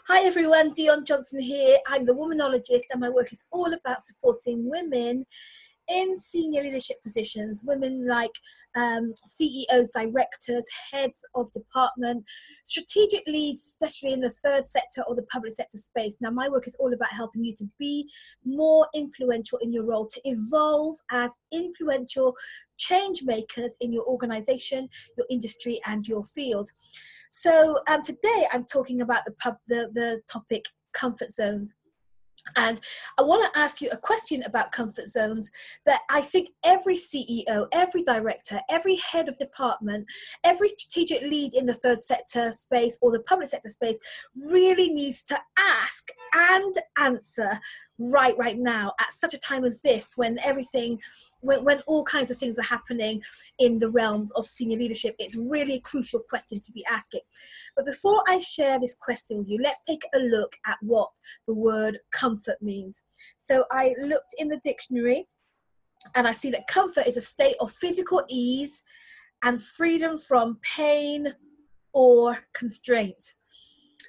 Hi everyone, Dion Johnson here. I'm the Womanologist and my work is all about supporting women in senior leadership positions, women like CEOs, directors, heads of department, strategic leads, especially in the third sector or the public sector space. Now, my work is all about helping you to be more influential in your role, to evolve as influential change makers in your organization, your industry, and your field. So today I'm talking about the topic comfort zones. And I want to ask you a question about comfort zones that I think every CEO, every director, every head of department, every strategic lead in the third sector space or the public sector space really needs to ask and answer right now at such a time as this, when when all kinds of things are happening in the realms of senior leadership. It's really a crucial question to be asking. But before I share this question with you, let's take a look at what the word comfort means. So I looked in the dictionary and I see that comfort is a state of physical ease and freedom from pain or constraint.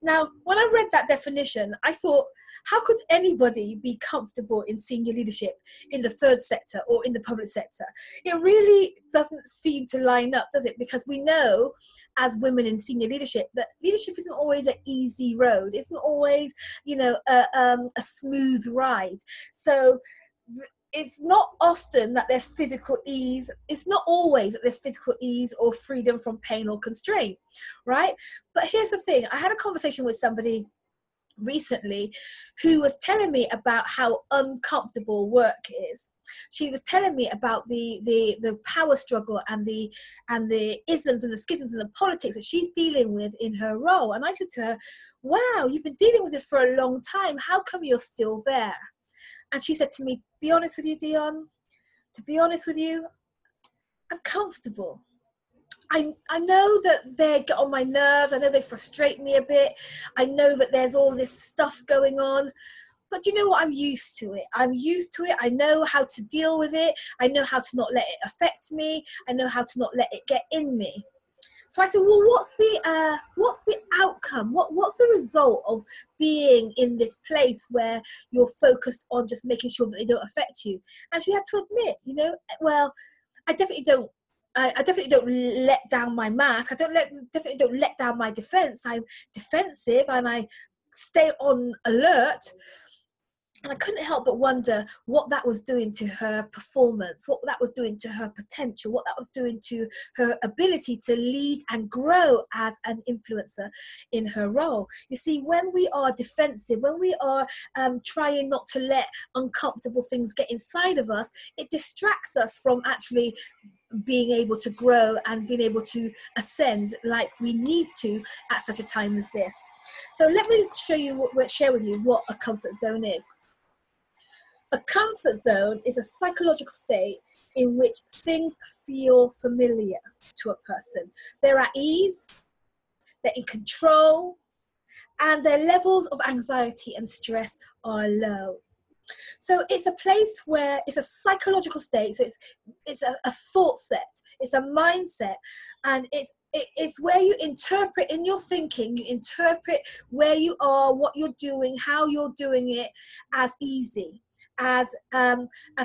Now, when I read that definition, I thought, how could anybody be comfortable in senior leadership in the third sector or in the public sector? It really doesn't seem to line up, does it? Because we know as women in senior leadership that leadership isn't always an easy road. It isn't always, a smooth ride. So it's not often that there's physical ease. It's not always that there's physical ease or freedom from pain or constraint, right? But here's the thing. I had a conversation with somebody recently who was telling me about how uncomfortable work is. She was telling me about the power struggle and the isms and the schisms and the politics that she's dealing with in her role. And I said to her, wow, you've been dealing with this for a long time. How come you're still there? And she said to me, be honest with you, Dion, to be honest with you, I'm comfortable. I know that they get on my nerves. I know they frustrate me a bit. I know that there's all this stuff going on. But you know what? I'm used to it. I'm used to it. I know how to deal with it. I know how to not let it affect me. I know how to not let it get in me. So I said, well, what's the outcome? What's the result of being in this place where you're focused on just making sure that they don't affect you? And she had to admit, well, I definitely don't. I definitely don't let down my mask. Definitely don't let down my defense. I'm defensive and I stay on alert. And I couldn't help but wonder what that was doing to her performance, what that was doing to her potential, what that was doing to her ability to lead and grow as an influencer in her role. You see, when we are defensive, when we are trying not to let uncomfortable things get inside of us, it distracts us from actually being able to grow and being able to ascend like we need to at such a time as this. So let me share with you what a comfort zone is. A comfort zone is a psychological state in which things feel familiar to a person. They're at ease, they're in control, and their levels of anxiety and stress are low. So it's a place where it's a psychological state. So it's a thought set, it's a mindset, and it's where you interpret in your thinking, you interpret where you are, what you're doing, how you're doing it as easy, as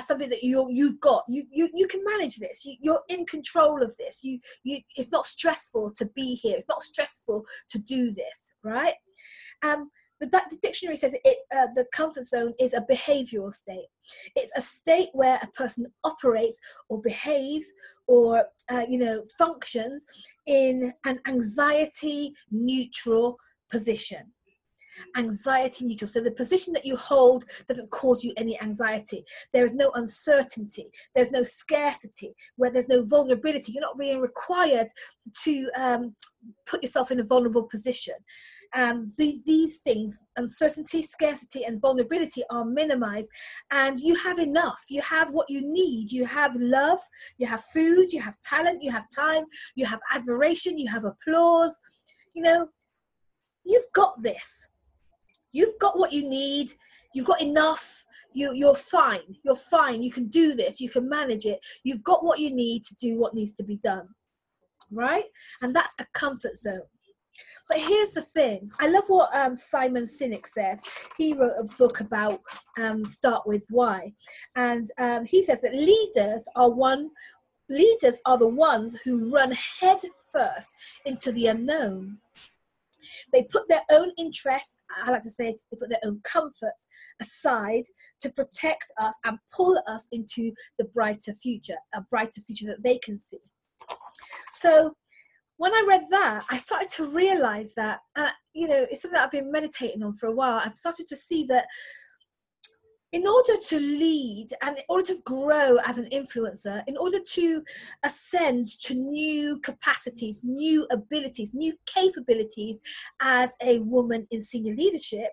something that you've got. You can manage this. You're in control of this. It's not stressful to be here. It's not stressful to do this, right? The dictionary says the comfort zone is a behavioral state. It's a state where a person operates or behaves or functions in an anxiety neutral position. Anxiety neutral. So the position that you hold doesn't cause you any anxiety. There is no uncertainty. There's no scarcity, where there's no vulnerability. You're not being required to put yourself in a vulnerable position. These things, uncertainty, scarcity, and vulnerability, are minimized, and you have enough. You have what you need. You have love, you have food, you have talent, you have time, you have admiration, you have applause. You've got this. You've got what you need. You've got enough. You're fine. You're fine. You can do this. You can manage it. You've got what you need to do what needs to be done, right? And that's a comfort zone. But here's the thing. I love what Simon Sinek says. He wrote a book about Start With Why. And he says that leaders are the ones who run head first into the unknown. They put their own interests, I like to say, they put their own comforts aside to protect us and pull us into the brighter future, a brighter future that they can see. So when I read that, I started to realize that, it's something that I've been meditating on for a while. I've started to see that in order to lead and in order to grow as an influencer, in order to ascend to new capacities, new abilities, new capabilities as a woman in senior leadership,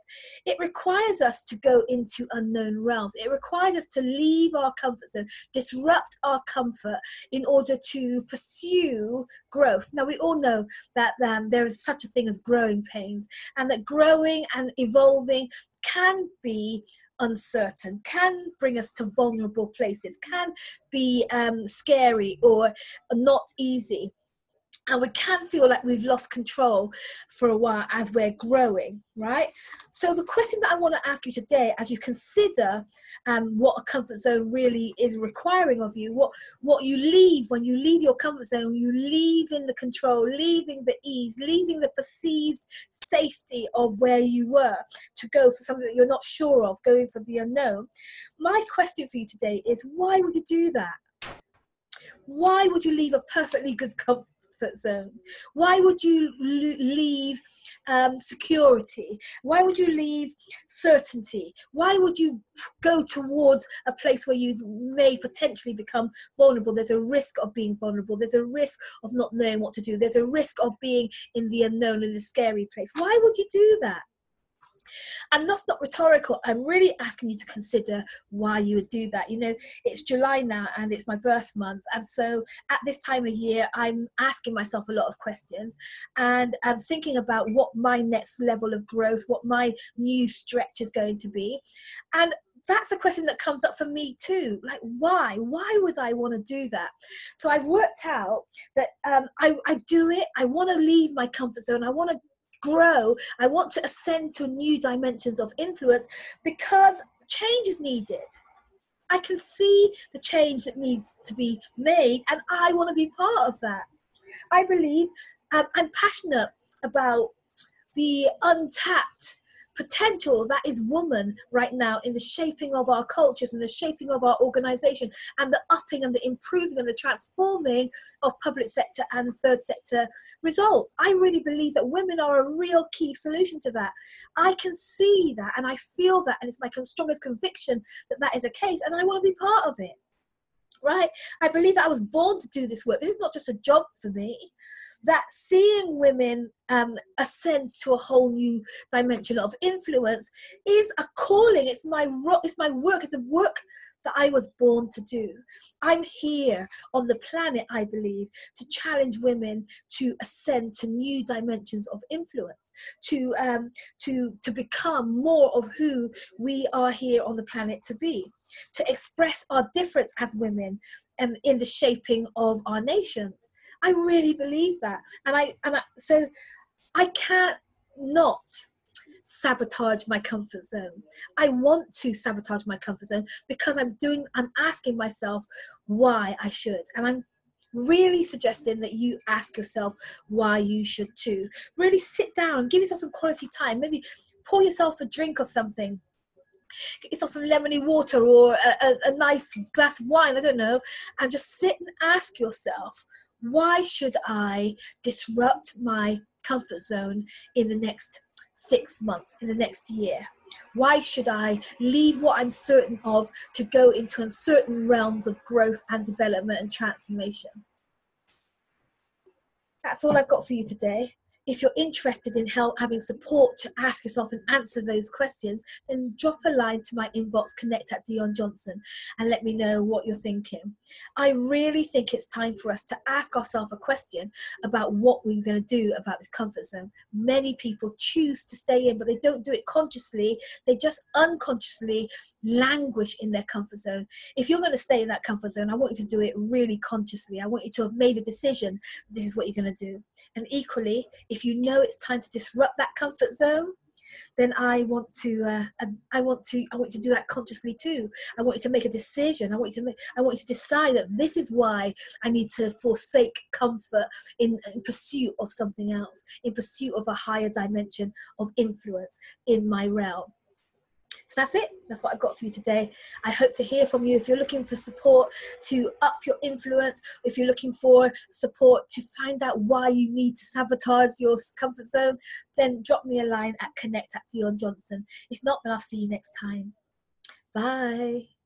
it requires us to go into unknown realms. It requires us to leave our comfort zone, disrupt our comfort in order to pursue growth. Now, we all know that there is such a thing as growing pains, and that growing and evolving can be uncertain, can bring us to vulnerable places, can be scary or not easy. And we can feel like we've lost control for a while as we're growing, right? So the question that I want to ask you today, as you consider what a comfort zone really is requiring of you, what you leave when you leave your comfort zone, you leave in the control, leaving the ease, leaving the perceived safety of where you were to go for something that you're not sure of, going for the unknown. My question for you today is, why would you do that? Why would you leave a perfectly good comfort zone? Why would you leave security? Why would you leave certainty? Why would you go towards a place where you may potentially become vulnerable? There's a risk of being vulnerable. There's a risk of not knowing what to do. There's a risk of being in the unknown, in the scary place. Why would you do that? And that's not rhetorical. I'm really asking you to consider why you would do that. It's July now and it's my birth month. And so at this time of year, I'm asking myself a lot of questions, and I'm thinking about what my next level of growth, what my new stretch is going to be. And that's a question that comes up for me too. Like, why? Why would I want to do that? So I've worked out that I do it. I want to leave my comfort zone. I want to grow. I want to ascend to new dimensions of influence because change is needed. I can see the change that needs to be made, and I want to be part of that. I believe I'm passionate about the untapped potential that is woman right now in the shaping of our cultures and the shaping of our organization and the upping and the improving and the transforming of public sector and third sector results. I really believe that women are a real key solution to that. I can see that and I feel that, and it's my strongest conviction that that is the case, and I want to be part of it. Right? I believe that I was born to do this work. This is not just a job for me. That seeing women ascend to a whole new dimension of influence is a calling. It's my work. It's the work that I was born to do. I'm here on the planet, I believe, to challenge women to ascend to new dimensions of influence, to become more of who we are here on the planet to be, to express our difference as women and in the shaping of our nations. I really believe that, so I can't not sabotage my comfort zone. I want to sabotage my comfort zone because I'm asking myself why I should, and I'm really suggesting that you ask yourself why you should too. Really sit down, give yourself some quality time. Maybe pour yourself a drink of something. Get yourself some lemony water or a nice glass of wine, I don't know, and just sit and ask yourself, why should I disrupt my comfort zone in the next 6 months, in the next year? Why should I leave what I'm certain of to go into uncertain realms of growth and development and transformation? That's all I've got for you today. If you're interested in having support to ask yourself and answer those questions, then drop a line to my inbox, connect@DionJohnson, and let me know what you're thinking. I really think it's time for us to ask ourselves a question about what we're going to do about this comfort zone. Many people choose to stay in, but they don't do it consciously. They just unconsciously languish in their comfort zone. If you're going to stay in that comfort zone, I want you to do it really consciously. I want you to have made a decision. This is what you're going to do. And equally, if if you know it's time to disrupt that comfort zone, then I want to do that consciously too. I want you to make a decision. I want you to decide that this is why I need to forsake comfort in pursuit of something else, in pursuit of a higher dimension of influence in my realm. So that's it. That's what I've got for you today. I hope to hear from you. If you're looking for support to up your influence, if you're looking for support to find out why you need to sabotage your comfort zone, then drop me a line at connect@dionjohnson. If not, then I'll see you next time. Bye.